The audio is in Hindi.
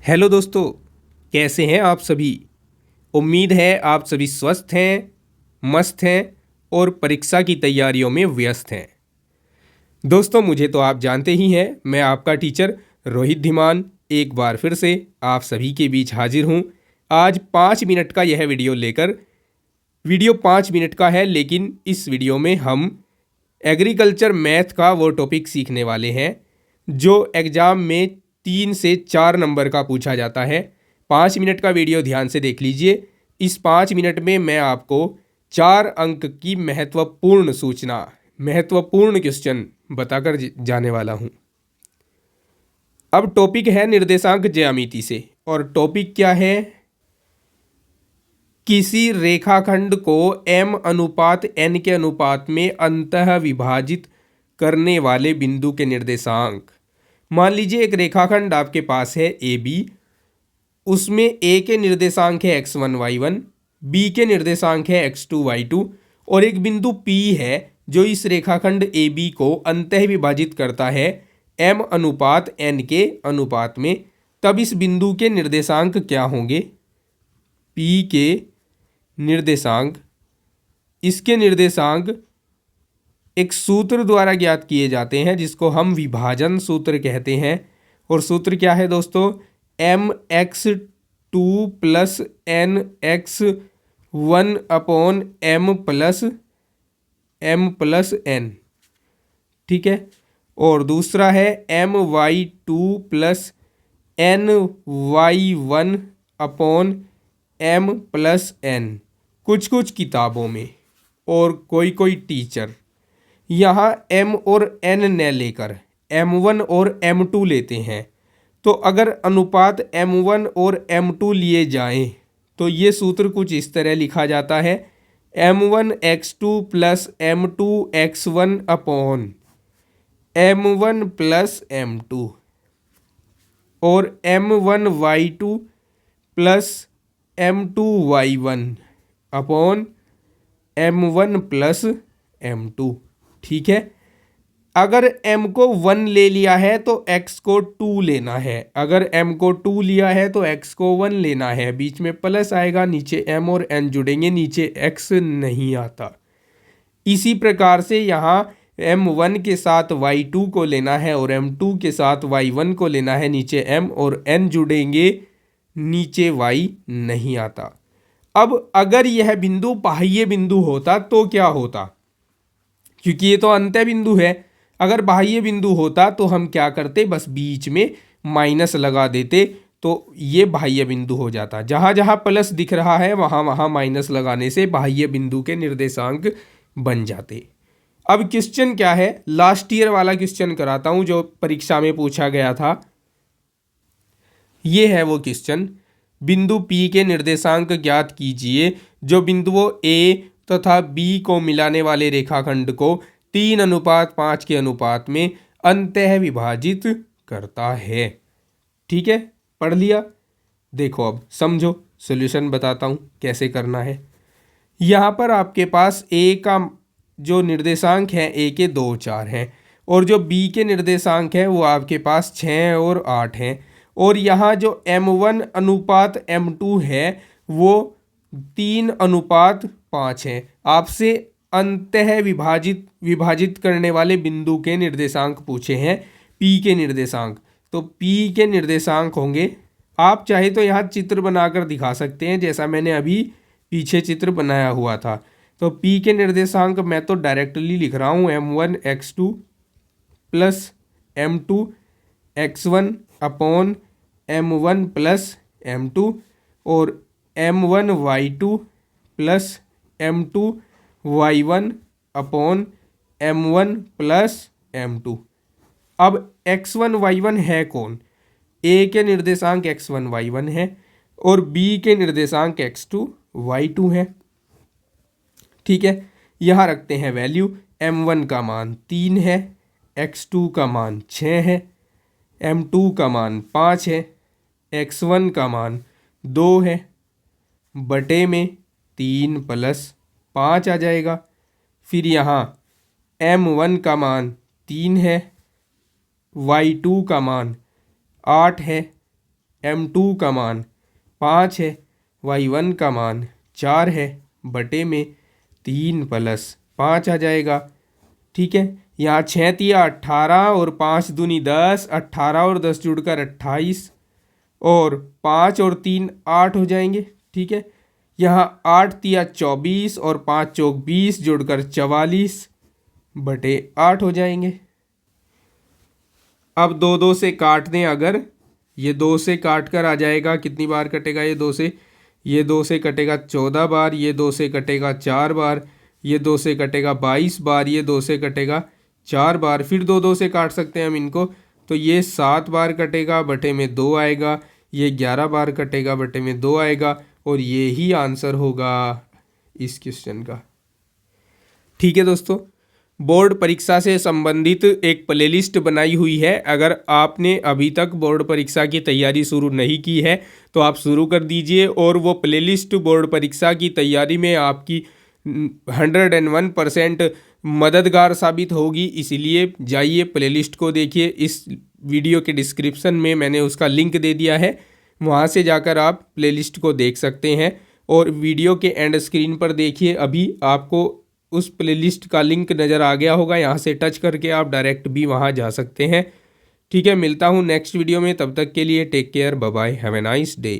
हेलो दोस्तों, कैसे हैं आप सभी। उम्मीद है आप सभी स्वस्थ हैं, मस्त हैं और परीक्षा की तैयारियों में व्यस्त हैं। दोस्तों, मुझे तो आप जानते ही हैं, मैं आपका टीचर रोहित धीमान एक बार फिर से आप सभी के बीच हाजिर हूं। आज 5 मिनट का यह वीडियो लेकर, वीडियो 5 मिनट का है, लेकिन इस वीडियो में हम एग्रीकल्चर मैथ का वो टॉपिक सीखने वाले हैं जो एग्ज़ाम में 3 से 4 नंबर का पूछा जाता है। 5 मिनट का वीडियो ध्यान से देख लीजिए। इस 5 मिनट में मैं आपको 4 अंक की महत्वपूर्ण सूचना, महत्वपूर्ण क्वेश्चन बताकर जाने वाला हूँ। अब टॉपिक है निर्देशांक ज्यामिति से, और टॉपिक क्या है? किसी रेखाखंड को m अनुपात n के अनुपात में अंतः विभाजित करने वाले बिंदु के निर्देशांक। मान लीजिए एक रेखाखंड आपके पास है ए बी, उसमें a के निर्देशांक है x1 y1, b के निर्देशांक है x2 y2 और एक बिंदु p है जो इस रेखाखंड ए बी को अंतः विभाजित करता है m अनुपात n के अनुपात में। तब इस बिंदु के निर्देशांक क्या होंगे? p के निर्देशांक, इसके निर्देशांक एक सूत्र द्वारा ज्ञात किए जाते हैं जिसको हम विभाजन सूत्र कहते हैं। और सूत्र क्या है दोस्तों? mx2 plus N X 1/m plus n। ठीक है। और दूसरा है my2 plus ny1/m plus n। कुछ कुछ किताबों में और कोई कोई टीचर यहाँ m और n न लेकर m1 और m2 लेते हैं। तो अगर अनुपात m1 और m2 लिए जाएं तो ये सूत्र कुछ इस तरह लिखा जाता है m1x2 plus m2x1/m1 plus m2 और m1y2 plus m2y1/m1 plus m2। ठीक है। अगर m को 1 ले लिया है तो x को 2 लेना है, अगर m को 2 लिया है तो x को 1 लेना है। बीच में प्लस आएगा, नीचे m और n जुड़ेंगे, नीचे x नहीं आता। इसी प्रकार से यहाँ m1 के साथ y2 को लेना है और m2 के साथ y1 को लेना है, नीचे m और n जुड़ेंगे, नीचे y नहीं आता। अब अगर यह बिंदु बाह्य बिंदु होता तो क्या होता? क्योंकि ये तो अंत्य बिंदु है। अगर बाह्य बिंदु होता तो हम क्या करते? बस बीच में माइनस लगा देते तो ये बाह्य बिंदु हो जाता। जहाँ जहाँ प्लस दिख रहा है वहाँ वहाँ माइनस लगाने से बाह्य बिंदु के निर्देशांक बन जाते। अब क्वेश्चन क्या है? लास्ट ईयर वाला क्वेश्चन कराता हूँ जो परीक्षा में पूछा गया था। ये है वो क्वेश्चन। बिंदु P के निर्देशांक ज्ञात कीजिए जो बिंदुओं A तथा B को मिलाने वाले रेखाखंड को 3:5 के अनुपात में अंतः विभाजित करता है। ठीक है, पढ़ लिया। देखो अब समझो, सॉल्यूशन बताता हूँ कैसे करना है। यहाँ पर आपके पास A का जो निर्देशांक है A के 2 4 हैं और जो B के निर्देशांक है वो आपके पास 6 और 8 हैं। और यहाँ जो m1 अनुपात m2 है वो 3:5 है। आपसे अंतः विभाजित करने वाले बिंदु के निर्देशांक पूछे हैं, P के निर्देशांक। तो P के निर्देशांक होंगे, आप चाहे तो यहाँ चित्र बनाकर दिखा सकते हैं जैसा मैंने अभी पीछे चित्र बनाया हुआ था। तो P के निर्देशांक मैं तो डायरेक्टली लिख रहा हूँ m1 x2 plus m2 x1/m1 plus m2 और m1 y2 plus m2 y1/m1 plus m2। अब x1 y1 है कौन? A के निर्देशांक x1 y1 है और B के निर्देशांक x2 y2 है। ठीक है, यहाँ रखते हैं वैल्यू। m1 का मान 3 है, x2 का मान 6 है, m2 का मान 5 है, x1 का मान 2 है, बटे में 3 + 5 आ जाएगा। फिर यहाँ m1 का मान 3 है, y2 का मान 8 है, M2 का मान 5 है, Y1 का मान 4 है, बटे में 3 प्लस 5 आ जाएगा। ठीक है, यहाँ 6 तिया 18 और 5 दूनी 10, 18 और 10 जुड़कर 28 और 5 और 3 8 हो जाएंगे। ठीक है, यहाँ 8 तिया 24 और 5 चौक 20 जुड़कर 44 बटे 8 हो जाएंगे। अब 2 से काट दें, अगर ये 2 से काट कर आ जाएगा, कितनी बार कटेगा ये 2 से? ये 2 से कटेगा 14 बार, ये 2 से कटेगा 4 बार, ये 2 से कटेगा 22 बार, ये 2 से कटेगा 4 बार, फिर 2 से काट सकते हैं हम इनको, तो ये 7 बार कटेगा, बटे में 2 आएगा, ये 11 बार कटेगा, बटे में 2 आएगा, और ये ही आंसर होगा इस क्वेश्चन का। ठीक है दोस्तों, बोर्ड परीक्षा से संबंधित एक प्लेलिस्ट बनाई हुई है। अगर आपने अभी तक बोर्ड परीक्षा की तैयारी शुरू नहीं की है तो आप शुरू कर दीजिए, और वो प्लेलिस्ट बोर्ड परीक्षा की तैयारी में आपकी 101% मददगार साबित होगी। इसीलिए जाइए प्लेलिस्ट को देखिए, इस वीडियो के डिस्क्रिप्शन में मैंने उसका लिंक दे दिया है, वहाँ से जाकर आप प्लेलिस्ट को देख सकते हैं। और वीडियो के एंड स्क्रीन पर देखिए, अभी आपको उस प्लेलिस्ट का लिंक नज़र आ गया होगा, यहाँ से टच करके आप डायरेक्ट भी वहाँ जा सकते हैं। ठीक है, मिलता हूँ नेक्स्ट वीडियो में, तब तक के लिए take care, bye bye, have a nice day.